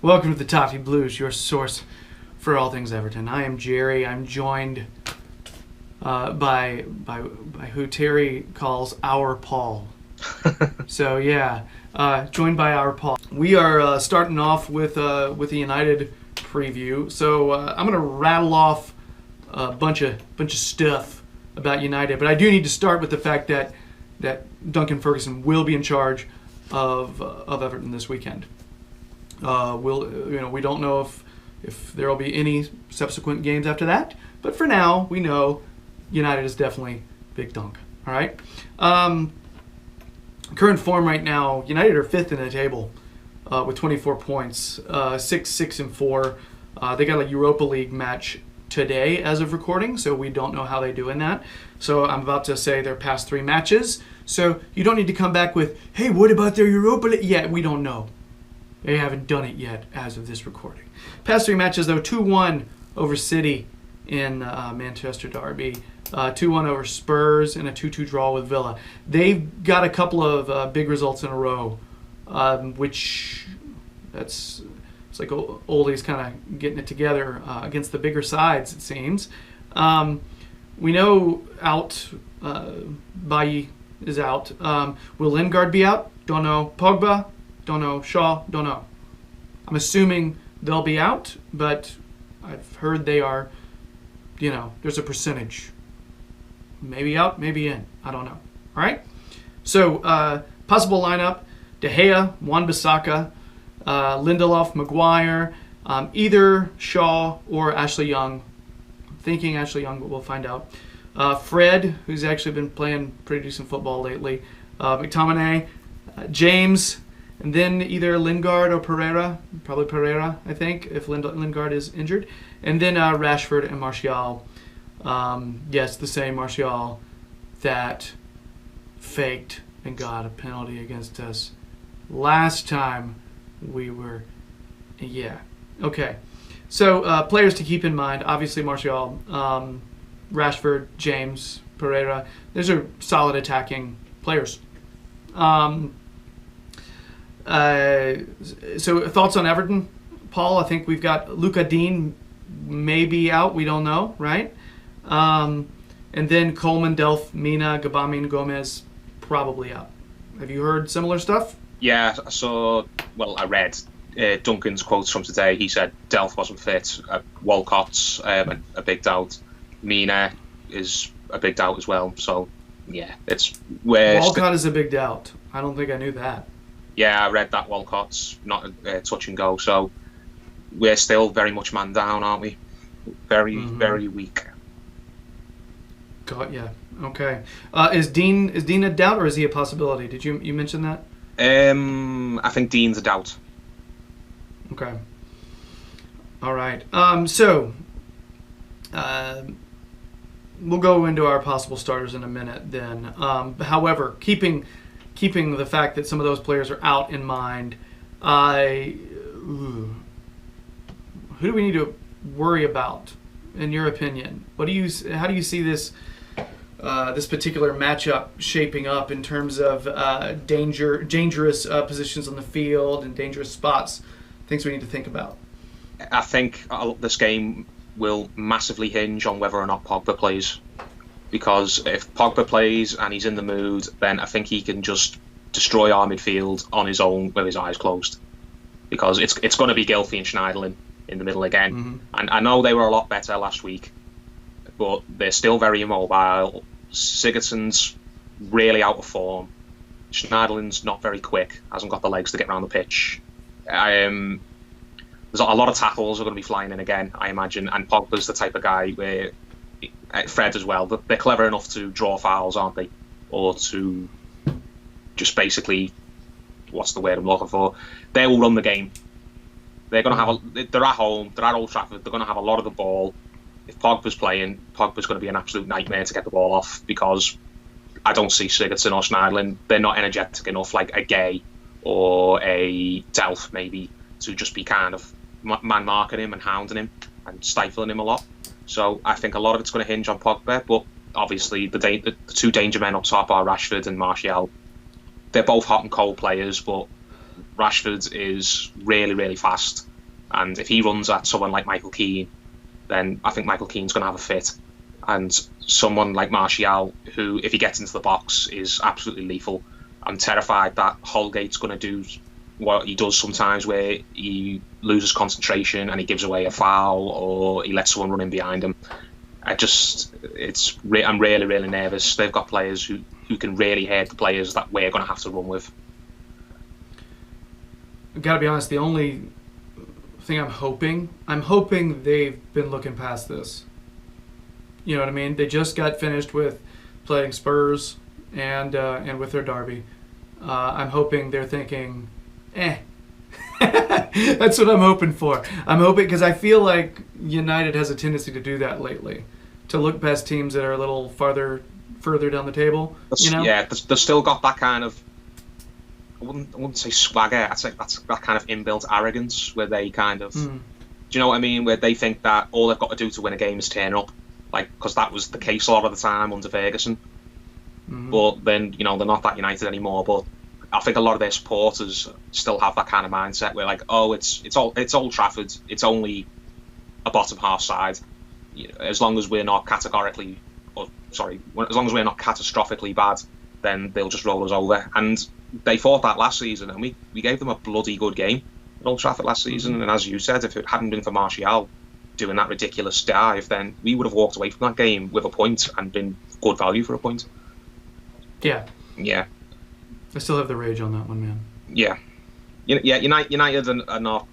Welcome to the Toffee Blues, your source for all things Everton. I am Gerry. I'm joined by who Terry calls our Paul. So yeah, joined by our Paul. We are starting off with the United preview. So I'm gonna rattle off a bunch of stuff about United, but I do need to start with the fact that Duncan Ferguson will be in charge of Everton this weekend. We don't know if there will be any subsequent games after that, but for now we know United is definitely Big Dunk. All right. Current form right now, United are fifth in the table with 24 points, 6-4. They got a Europa League match today as of recording, so we don't know how they do in that. So I'm about to say their past three matches. So you don't need to come back with, hey, what about their Europa League? Yeah, we don't know. They haven't done it yet as of this recording. Past three matches, though, 2-1 over City in Manchester Derby, 2-1 over Spurs, and a 2-2 draw with Villa. They've got a couple of big results in a row, which it's like Ole's kind of getting it together against the bigger sides, it seems. We know Bailly is out. Will Lingard be out? Don't know. Pogba? Don't know. Shaw? Don't know. I'm assuming they'll be out, but I've heard they are, there's a percentage. Maybe out, maybe in. I don't know. All right? So, possible lineup, De Gea, Wan-Bissaka, Lindelof, Maguire, either Shaw or Ashley Young. I'm thinking Ashley Young, but we'll find out. Fred, who's actually been playing pretty decent football lately. McTominay, James, and then either Lingard or Pereira. Probably Pereira, I think, if Lingard is injured. And then Rashford and Martial. Yes, the same Martial that faked and got a penalty against us last time we were... Yeah. Okay. So, players to keep in mind. Obviously, Martial, Rashford, James, Pereira. Those are solid attacking players. So thoughts on Everton, Paul? I think we've got Luca Dean maybe out. We don't know, right? And then Coleman, Delph, Mina, Gabami, and Gomez probably out. Have you heard similar stuff? Yeah, I read Duncan's quotes from today. He said Delph wasn't fit. Walcott's a big doubt. Mina is a big doubt as well. So, yeah, Walcott is a big doubt. I don't think I knew that. Yeah, I read that Walcott's not touch and go. So we're still very much man down, aren't we? Very weak. Yeah. Okay. Is Dean a doubt or is he a possibility? Did you mention that? I think Dean's a doubt. Okay. All right. So we'll go into our possible starters in a minute then. However, keeping the fact that some of those players are out in mind, who do we need to worry about, in your opinion? How do you see this particular matchup shaping up in terms of dangerous positions on the field and dangerous spots, things we need to think about? I think this game will massively hinge on whether or not Pogba plays. Because if Pogba plays and he's in the mood, then I think he can just destroy our midfield on his own with his eyes closed. Because it's going to be Gylfi and Schneiderlin in the middle again. Mm-hmm. And I know they were a lot better last week, but they're still very immobile. Sigurdsson's really out of form. Schneiderlin's not very quick, hasn't got the legs to get around the pitch. There's a lot of tackles are going to be flying in again, I imagine. And Pogba's the type of guy where... Fred as well, they're clever enough to draw fouls, aren't they? Or to just basically, what's the word I'm looking for? They will run the game. They're going to have they're at home, they're at Old Trafford, they're going to have a lot of the ball. If Pogba's playing, Pogba's going to be an absolute nightmare to get the ball off, because I don't see Sigurdsson or Schneiderlin. They're not energetic enough, like a Gay or a Delph maybe, to just be kind of man marking him and hounding him and stifling him a lot. So I think a lot of it's going to hinge on Pogba, but obviously the two danger men up top are Rashford and Martial. They're both hot and cold players, but Rashford is really, really fast, And if he runs at someone like Michael Keane, then I think Michael Keane's going to have a fit. And someone like Martial, who, if he gets into the box, is absolutely lethal. I'm terrified that Holgate's going to do what he does sometimes, where he loses concentration and he gives away a foul, or he lets someone run in behind him. I'm really, really nervous. They've got players who can really hurt the players that we're going to have to run with. I've got to be honest, the only thing I'm hoping they've been looking past this. You know what I mean? They just got finished with playing Spurs and with their derby. I'm hoping they're thinking, That's what I'm hoping for. I'm hoping, because I feel like United has a tendency to do that lately, to look past teams that are a little further down the table. Yeah, they've still got that kind of, I wouldn't say swagger. I'd say that's that kind of inbuilt arrogance where they kind of, do you know what I mean? Where they think that all they've got to do to win a game is turn up, because that was the case a lot of the time under Ferguson. But then, they're not that United anymore. But I think a lot of their supporters still have that kind of mindset where, it's Old Trafford. It's only a bottom half side. As long as we're not as long as we're not catastrophically bad, then they'll just roll us over. And they fought that last season, and we gave them a bloody good game at Old Trafford last season. And as you said, if it hadn't been for Martial doing that ridiculous dive, then we would have walked away from that game with a point and been good value for a point. Yeah. Yeah. I still have the rage on that one, man. Yeah. United are not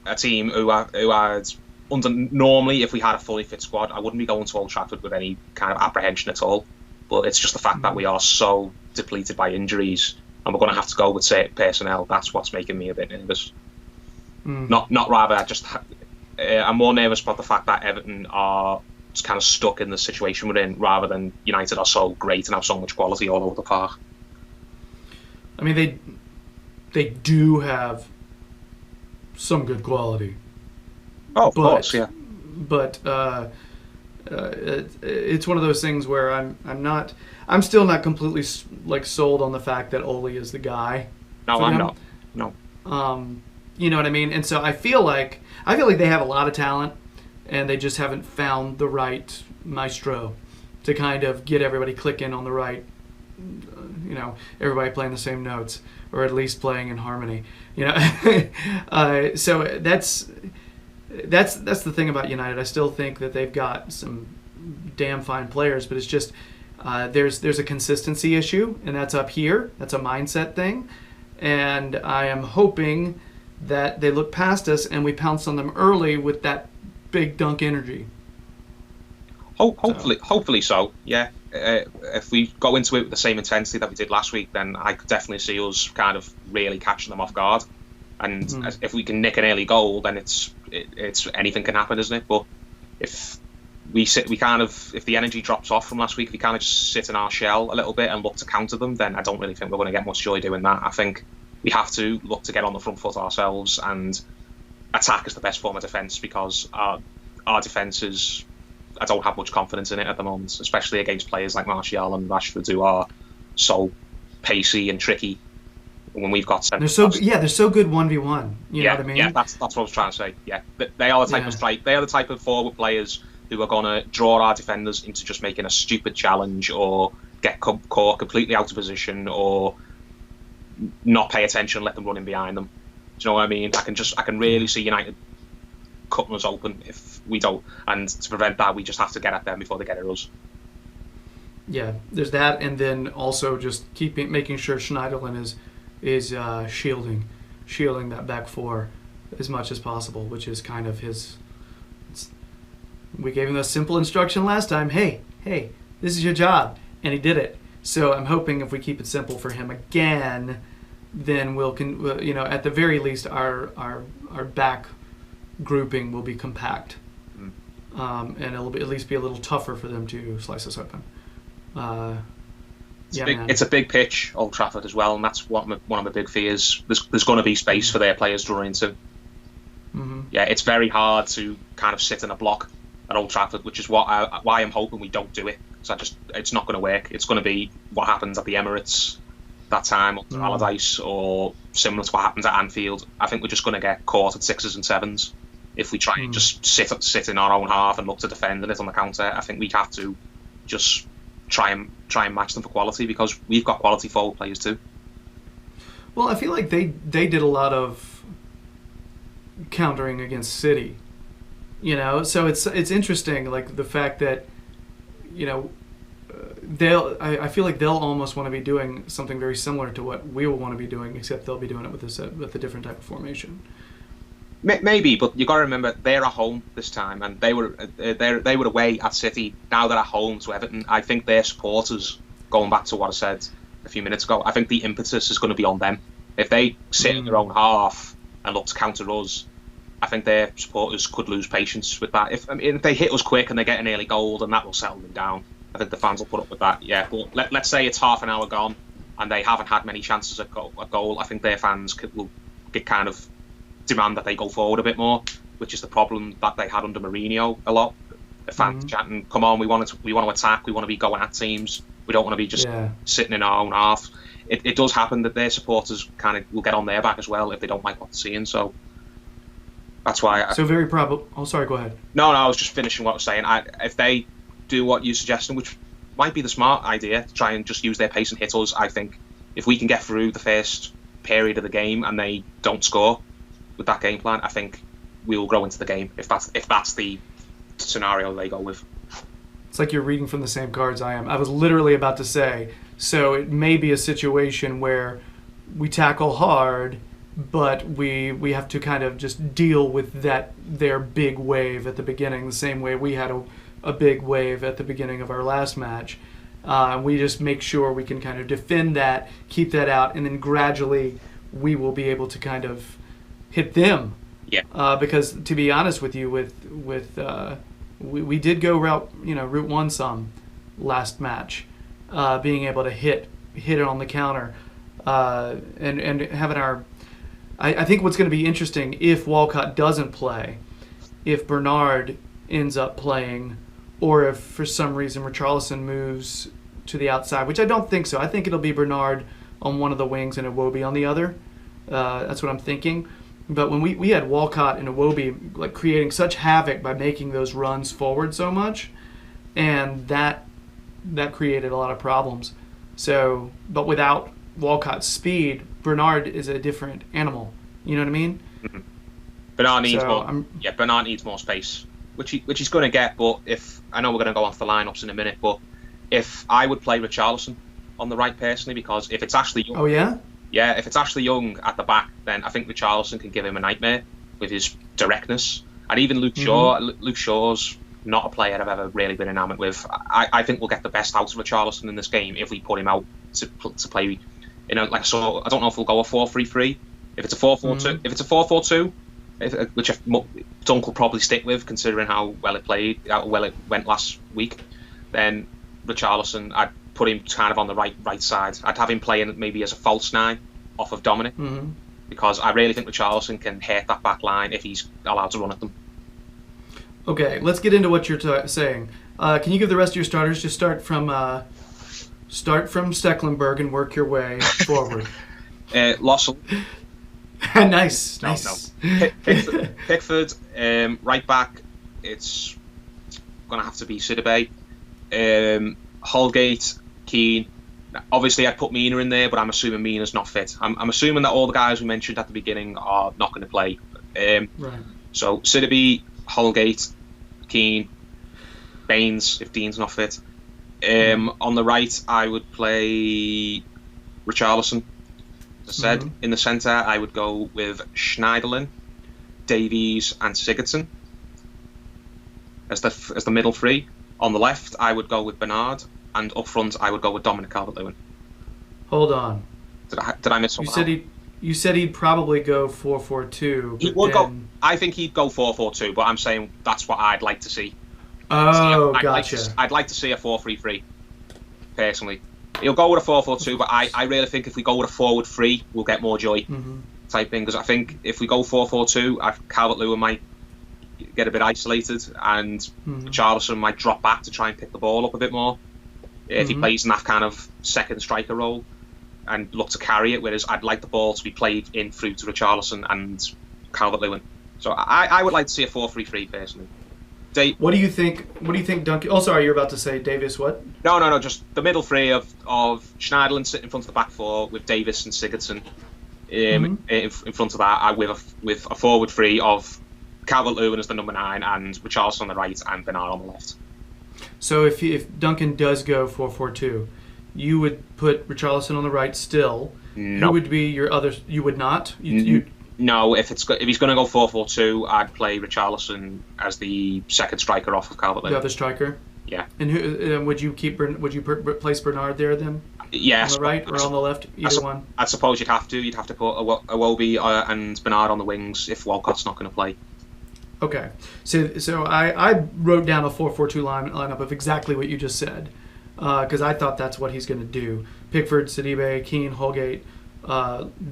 a team who had normally, if we had a fully fit squad, I wouldn't be going to Old Trafford with any kind of apprehension at all. But it's just the fact that we are so depleted by injuries, and we're going to have to go with certain personnel. That's what's making me a bit nervous. I'm more nervous about the fact that Everton are just kind of stuck in the situation we're in, rather than United are so great and have so much quality all over the park. I mean, they do have some good quality. Oh, of course, yeah. But it's one of those things where I'm still not completely sold on the fact that Ole is the guy. No, I'm not. No. You know what I mean? And so I feel like they have a lot of talent, and they just haven't found the right maestro to kind of get everybody clicking on the right, everybody playing the same notes, or at least playing in harmony. So that's the thing about United. I still think that they've got some damn fine players, but it's just there's a consistency issue, and that's up here. That's a mindset thing, and I am hoping that they look past us and we pounce on them early with that big dunk energy. Hopefully so. Yeah. If we go into it with the same intensity that we did last week, then I could definitely see us kind of really catching them off guard. And if we can nick an early goal, then it's anything can happen, isn't it? But if if the energy drops off from last week, we kind of just sit in our shell a little bit and look to counter them, then I don't really think we're going to get much joy doing that. I think we have to look to get on the front foot ourselves, and attack is the best form of defence, because our defence is, I don't have much confidence in it at the moment, especially against players like Martial and Rashford, who are so pacey and tricky. When we've got they're so good 1v1. You know what I mean? Yeah, that's what I was trying to say. Yeah, they are the type of strike. They are the type of forward players who are going to draw our defenders into just making a stupid challenge, or get caught completely out of position, or not pay attention and let them run in behind them. Do you know what I mean? I can really see United cutting us open if we don't, and to prevent that, we just have to get at them before they get at us. Yeah, there's that, and then also just making sure Schneiderlin is shielding that back four as much as possible, which is kind of his. We gave him a simple instruction last time. Hey, this is your job, and he did it. So I'm hoping if we keep it simple for him again, then we'll at the very least our back grouping will be compact, and it'll at least be a little tougher for them to slice us open. It's a big pitch, Old Trafford, as well, and that's one of my big fears. There's going to be space for their players to run into. Yeah, it's very hard to kind of sit in a block at Old Trafford, which is why I'm hoping we don't do it. So it's not going to work. It's going to be what happens at the Emirates, that time under Allardyce, or similar to what happened at Anfield. I think we're just going to get caught at 6s and 7s if we try and just sit in our own half and look to defend it on the counter. I think we have to just try and match them for quality, because we've got quality forward players too. Well, I feel like they did a lot of countering against City, so it's interesting, like the fact that I feel like they'll almost want to be doing something very similar to what we will want to be doing, except they'll be doing it with a different type of formation. Maybe, but you got to remember they're at home this time, and they were away at City. Now they're at home to Everton. I think their supporters, going back to what I said a few minutes ago, I think the impetus is going to be on them. If they sit in their own half and look to counter us, I think their supporters could lose patience with that. If they hit us quick and they get an early goal, then that will settle them down. I think the fans will put up with that. Yeah, but let's say it's half an hour gone and they haven't had many chances at goal. I think their fans will kind of demand that they go forward a bit more, which is the problem that they had under Mourinho a lot. The fans chanting, "Come on, we want to attack. We want to be going at teams. We don't want to be just sitting in our own half." It does happen that their supporters kind of will get on their back as well if they don't like what they're seeing. So that's why. So very probably. Oh, sorry. Go ahead. No, I was just finishing what I was saying. If they do what you're suggesting, which might be the smart idea, to try and just use their pace and hit us, I think if we can get through the first period of the game and they don't score with that game plan, I think we will grow into the game. If that's the scenario they go with. It's like you're reading from the same cards I am. I was literally about to say, so it may be a situation where we tackle hard, but we have to kind of just deal with their big wave at the beginning, the same way we had a big wave at the beginning of our last match. We just make sure we can kind of defend that, keep that out, and then gradually we will be able to kind of hit them. Yeah. Because to be honest with you, we did go route one some last match, being able to hit it on the counter, and having our. I think what's going to be interesting if Walcott doesn't play, if Bernard ends up playing, or if for some reason Richarlison moves to the outside, which I don't think so. I think it'll be Bernard on one of the wings and Iwobi on the other. That's what I'm thinking. But when we had Walcott and Iwobi like creating such havoc by making those runs forward so much, and that created a lot of problems. So, but without Walcott's speed, Bernard is a different animal. You know what I mean? Mm-hmm. Bernard needs more space, which he's going to get. But if I know we're going to go off the lineups in a minute, but if I would play Richarlison on the right personally, because if it's Ashley Young, if it's Ashley Young at the back, then I think Richarlison can give him a nightmare with his directness. And even Luke Shaw. Luke Shaw's not a player I've ever really been enamoured with. I think we'll get the best out of Richarlison in this game if we put him out to play. I don't know if we'll go a 4-3-3. If it's a 4-4-2, if it's a 4-4-2, which Dunk will probably stick with, considering how well it went last week, then Richarlison, I'd put him kind of on the right side. I'd have him playing maybe as a false 9 off of Dominic, because I really think Richarlison can hit that back line if he's allowed to run at them. Okay, let's get into what you're saying. Can you give the rest of your starters? Just start from Stecklenburg and work your way forward. Lossell. Nice. No. Pickford, right back, it's going to have to be Sidibe. Holgate, Keane. Obviously, I'd put Mina in there, but I'm assuming Mina's not fit. I'm assuming that all the guys we mentioned at the beginning are not going to play. Right. So Sidibe, Holgate, Keane, Baines if Dean's not fit. On the right, I would play Richarlison. As I said, in the centre, I would go with Schneiderlin, Davies, and Sigurdsson as the middle three. On the left, I would go with Bernard, and up front, I would go with Dominic Calvert-Lewin. Hold on. Did I miss something? You said he'd probably go 4-4-2. He would go. I think he'd go 4-4-2, but I'm saying that's what I'd like to see. Oh, gotcha. I'd like to see a 4-3-3, personally. He'll go with a 4-4-2, but I really think if we go with a forward 3, we'll get more joy, type thing. Because I think if we go 4-4-2, Calvert-Lewin might get a bit isolated, and Richarlison might drop back to try and pick the ball up a bit more if he plays in that kind of second striker role. and look to carry it, whereas I'd like the ball to be played in through to Richarlison and Calvert-Lewin. So I would like to see a 4-3-3 personally. What do you think? What do you think, Duncan? Oh, sorry, you're about to say Davis. What? No. Just the middle three of Schneiderlin sitting in front of the back four with Davis and Sigurdsson in front of that, with a forward three of Calvert-Lewin as the number 9 and Richarlison on the right and Bernard on the left. So if Duncan does go 4-4-2, you would put Richarlison on the right still. No. Who would be your other? You would not. No, if he's going to go 4-4-2, I'd play Richarlison as the second striker off of Calvert-Lewin. The other striker. Yeah. And who would you keep? Would you place Bernard there then? Yes. On the right or on the left? Either one. I suppose you'd have to. You'd have to put Iwobi and Bernard on the wings if Walcott's not going to play. Okay. So I wrote down a 4-4-2 lineup of exactly what you just said, because I thought that's what he's going to do. Pickford, Sidibe, Keane, Holgate,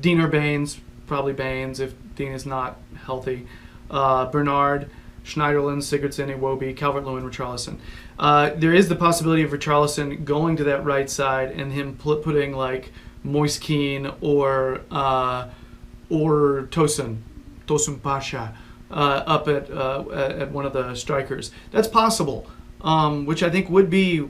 Dean or Baines. Probably Baines if Dean is not healthy. Bernard, Schneiderlin, Sigurdsson, Iwobi, Calvert-Lewin, Richarlison. There is the possibility of Richarlison going to that right side and him putting like Moyes Keane or Tosun Pasha up at one of the strikers. That's possible, which I think would be.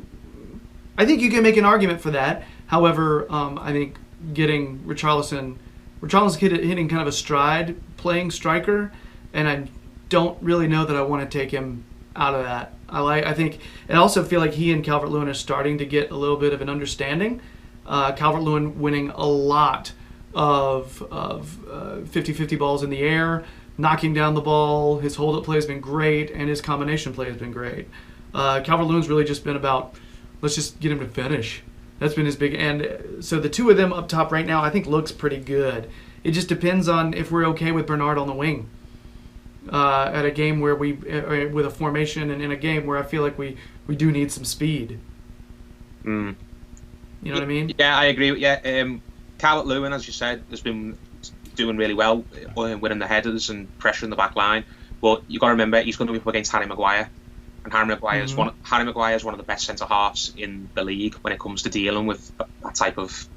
I think you can make an argument for that. However, I think getting Richarlison hitting kind of a stride playing striker, and I don't really know that I want to take him out of that. I think, and I also feel like he and Calvert-Lewin are starting to get a little bit of an understanding. Calvert-Lewin winning a lot of 50-50 balls in the air, knocking down the ball. His hold-up play has been great, and his combination play has been great. Calvert-Lewin's really just been about, let's just get him to finish. That's been his big, and so the two of them up top right now I think looks pretty good. It just depends on if we're okay with Bernard on the wing at a game where with a formation and in a game where I feel like we do need some speed. You know what I mean? Yeah, I agree. Yeah, Calvert-Lewin, as you said, has been doing really well, winning the headers and pressuring the back line. But you got to remember he's going to be up against Harry Maguire. And Harry Maguire is one of the best centre halves in the league when it comes to dealing with that type of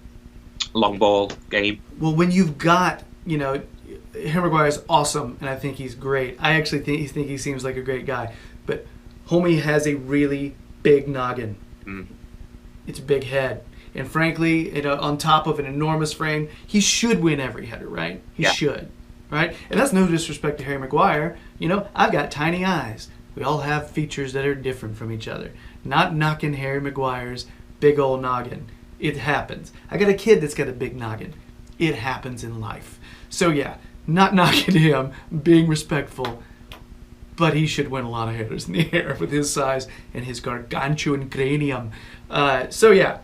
long ball game. Well, when you've got, Harry Maguire is awesome, and I think he's great. I actually think he seems like a great guy. But Homie has a really big noggin. It's a big head, and frankly, on top of an enormous frame, he should win every header, right? He should, right? And that's no disrespect to Harry Maguire. I've got tiny eyes. We all have features that are different from each other. Not knocking Harry Maguire's big old noggin. It happens. I got a kid that's got a big noggin. It happens in life. So yeah, not knocking him, being respectful, but he should win a lot of headers in the air with his size and his gargantuan cranium. So yeah,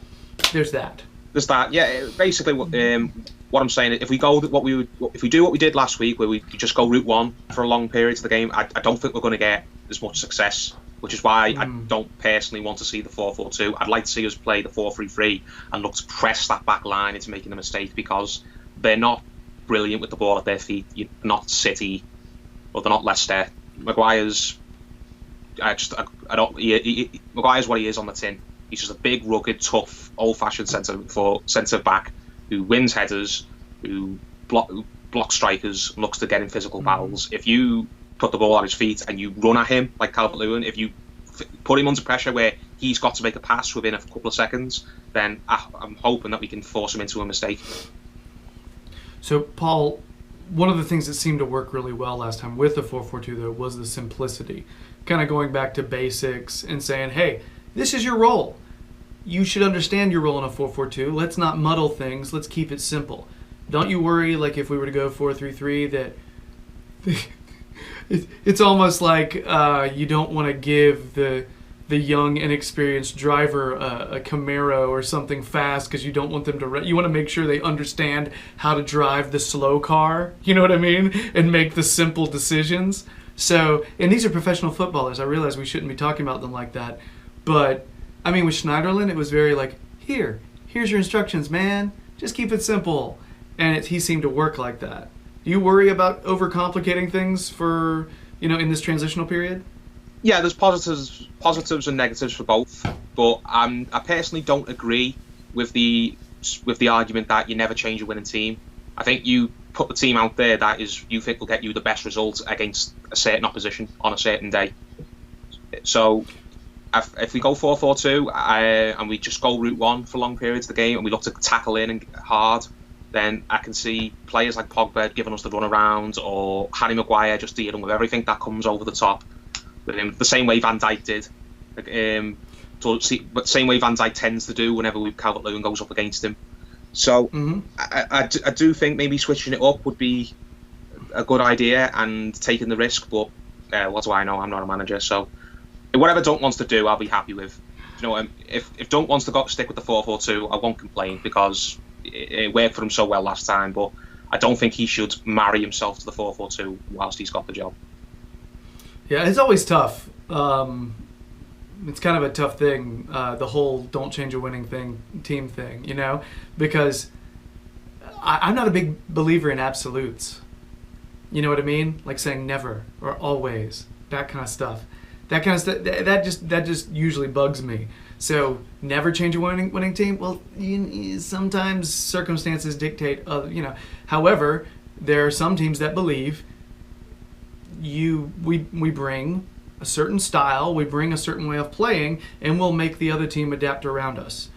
there's that. There's that. Yeah, basically what I'm saying, if we do what we did last week, where we just go route one for a long period of the game, I don't think we're going to get as much success, which is why I don't personally want to see the 4-4-2. I'd like to see us play the 4-3-3 and look to press that back line into making a mistake, because they're not brilliant with the ball at their feet. You're not City, or they're not Leicester. Maguire's Maguire's what he is on the tin. He's just a big, rugged, tough, old-fashioned centre back who wins headers, who blocks strikers, looks to get in physical battles. If you put the ball at his feet and you run at him like Calvert-Lewin, if you put him under pressure where he's got to make a pass within a couple of seconds, then I'm hoping that we can force him into a mistake. So, Paul, one of the things that seemed to work really well last time with the 4-4-2, though, was the simplicity. Kind of going back to basics and saying, hey, this is your role. You should understand your role in a 4-4-2. Let's not muddle things. Let's keep it simple. Don't you worry, like if we were to go 4-3-3, that it's almost like you don't want to give the young, inexperienced driver a Camaro or something fast because you don't want them to. You want to make sure they understand how to drive the slow car. You know what I mean? And make the simple decisions. So, and these are professional footballers. I realize we shouldn't be talking about them like that, but I mean, with Schneiderlin, it was very like, here's your instructions, man. Just keep it simple. And he seemed to work like that. Do you worry about overcomplicating things for, in this transitional period? Yeah, there's positives and negatives for both. But I personally don't agree with the with the argument that you never change a winning team. I think you put the team out there that is you think will get you the best result against a certain opposition on a certain day. So if we go 4-4-2 and we just go route one for long periods of the game and we look to tackle in and hard, then I can see players like Pogba giving us the run around, or Harry Maguire just dealing with everything that comes over the top with him, the same way Van Dijk did. But the same way Van Dijk tends to do whenever Calvert-Lewin goes up against him. So I do think maybe switching it up would be a good idea and taking the risk, but what do I know? I'm not a manager, so whatever Dunk wants to do, I'll be happy with. You know, if Dunk wants to stick with the 4-4-2, I won't complain because it worked for him so well last time. But I don't think he should marry himself to the 4-4-2 whilst he's got the job. Yeah, it's always tough. It's kind of a tough thing, the whole don't change a winning team thing, you know, because I'm not a big believer in absolutes. You know what I mean? Like saying never or always, that kind of stuff. That kind of stuff, that just usually bugs me. So never change a winning team. Well, sometimes circumstances dictate, you know. However, there are some teams that believe we bring a certain style, we bring a certain way of playing, and we'll make the other team adapt around us.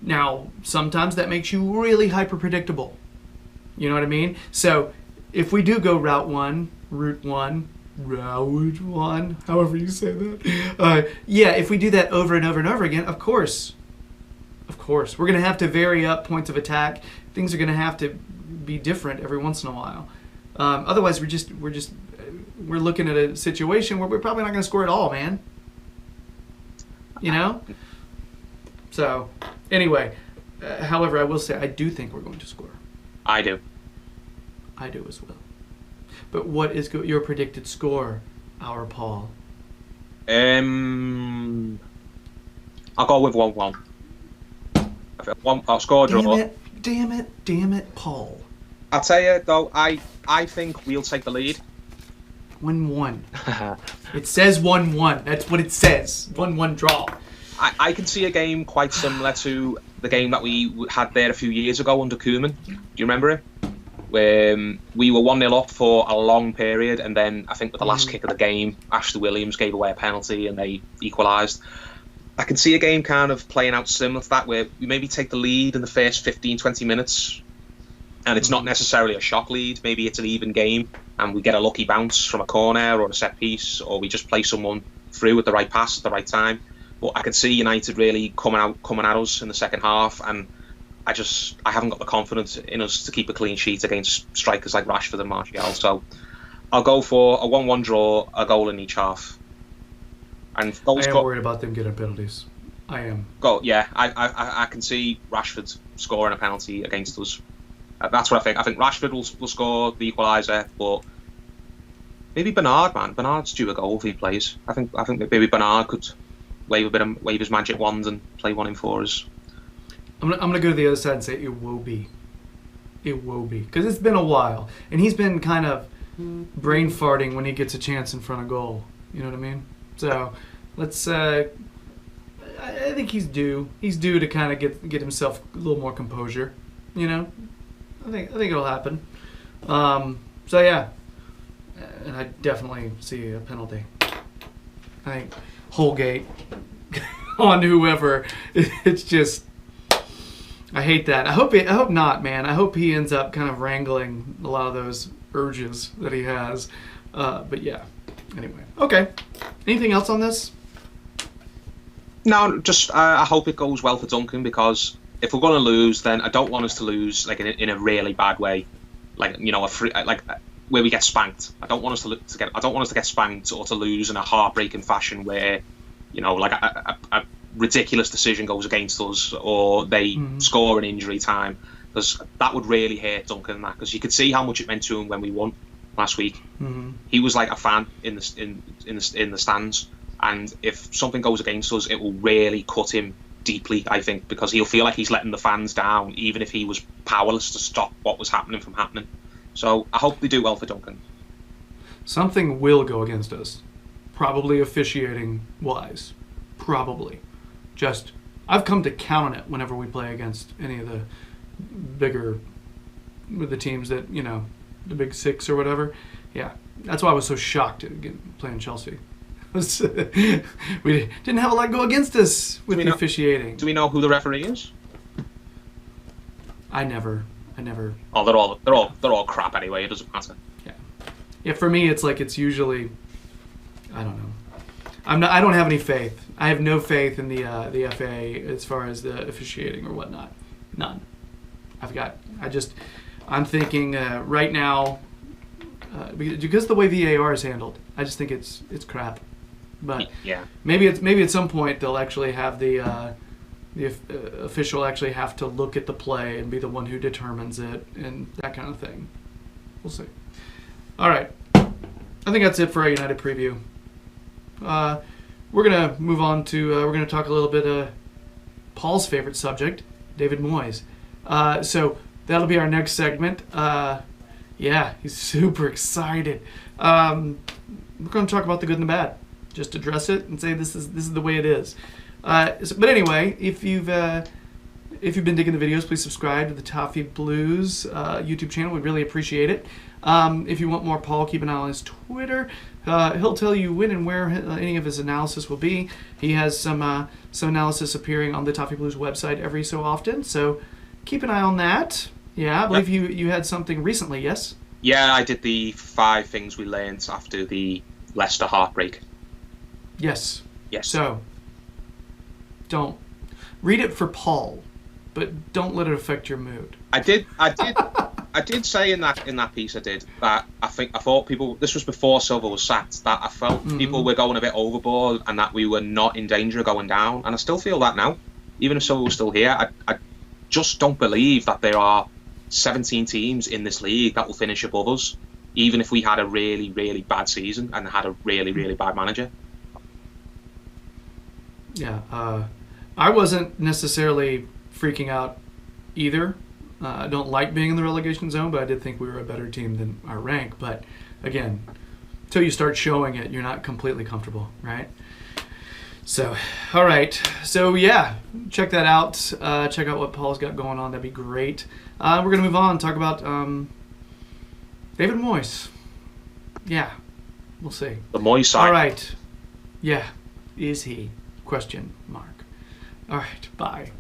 Now, sometimes that makes you really hyper predictable. You know what I mean? So if we do go route one, however you say that. If we do that over and over and over again, of course, we're going to have to vary up points of attack. Things are going to have to be different every once in a while. Otherwise, we're looking at a situation where we're probably not going to score at all, man. You know? So, anyway, however, I will say I do think we're going to score. I do as well. But what is your predicted score, our Paul? I'll go with 1-1. I'll score a draw. Damn it, Paul. I'll tell you, though, I think we'll take the lead. 1-1. It says 1-1. That's what it says. 1-1 draw. I can see a game quite similar to the game that we had there a few years ago under Koeman. Do you remember it? Where we were 1-0 up for a long period, and then I think with the last kick of the game, Ashley Williams gave away a penalty and they equalised. I can see a game kind of playing out similar to that, where we maybe take the lead in the first 15-20 minutes, and it's not necessarily a shock lead. Maybe it's an even game, and we get a lucky bounce from a corner or a set piece, or we just play someone through with the right pass at the right time. But I can see United really coming at us in the second half, and I haven't got the confidence in us to keep a clean sheet against strikers like Rashford and Martial. So I'll go for a 1-1 draw, a goal in each half. And I am worried about them getting penalties. I am. I can see Rashford scoring a penalty against us. That's what I think. I think Rashford will score the equaliser, but maybe Bernard, man. Bernard's due a goal if he plays. I think maybe Bernard could wave his magic wand and play one in for us. I'm gonna go to the other side and say it will be, because it's been a while, and he's been kind of brain farting when he gets a chance in front of goal. You know what I mean? So let's. I think he's due. He's due to kind of get himself a little more composure. You know, I think it'll happen. So yeah, and I definitely see a penalty. I think Holgate on whoever. It's just. I hate that. I hope not, man. I hope he ends up kind of wrangling a lot of those urges that he has. But yeah. Anyway. Okay. Anything else on this? No, just I hope it goes well for Duncan, because if we're going to lose, then I don't want us to lose like in a really bad way, like where we get spanked. I don't want us to get spanked or to lose in a heartbreaking fashion where, like a ridiculous decision goes against us, or they score in injury time, because that would really hurt Duncan. Because you could see how much it meant to him when we won last week. He was like a fan in the stands, and if something goes against us, it will really cut him deeply, I think, because he'll feel like he's letting the fans down, even if he was powerless to stop what was happening from happening. So I hope they do well for Duncan. Something will go against us, probably officiating wise, probably. I've come to count on it whenever we play against any of bigger, with the teams that, the big six or whatever. Yeah, that's why I was so shocked at playing Chelsea. We didn't have a lot go against us with the officiating. Do we know who the referee is? I never. Oh, they're all crap anyway. It doesn't matter. Yeah. For me, it's usually, I don't know. I don't have any faith. I have no faith in the FA as far as the officiating or whatnot. None. I'm thinking right now, because of the way VAR is handled, I just think it's crap. But maybe at some point they'll actually have the official actually have to look at the play and be the one who determines it and that kind of thing. We'll see. All right, I think that's it for our United preview. We're gonna move on to we're gonna talk a little bit Paul's favorite subject, David Moyes. So that'll be our next segment. Yeah, he's super excited. We're going to talk about the good and the bad. Just address it and say this is the way it is. But anyway, if you've been digging the videos, please subscribe to the Toffee Blues YouTube channel. We'd really appreciate it. If you want more Paul, keep an eye on his Twitter. He'll tell you when and where any of his analysis will be. He has some analysis appearing on the Toffee Blues website every so often. So keep an eye on that. Yeah, I believe you had something recently, yes? Yeah, I did the 5 things we learned after the Leicester heartbreak. Yes. Yes. So, don't read it for Paul, but don't let it affect your mood. I did say in that piece I did that I thought people, this was before Silva was sacked, that I felt people were going a bit overboard and that we were not in danger of going down, and I still feel that now. Even if Silva was still here, I just don't believe that there are 17 teams in this league that will finish above us, even if we had a really, really bad season and had a really, really bad manager. Yeah, I wasn't necessarily freaking out either. I don't like being in the relegation zone, but I did think we were a better team than our rank. But again, until you start showing it, you're not completely comfortable, right? So, all right. So, yeah, check that out. Check out what Paul's got going on. That'd be great. We're going to move on and talk about David Moyes. Yeah, we'll see. The Moyes side. All right. Yeah, is he? Question mark. All right, bye.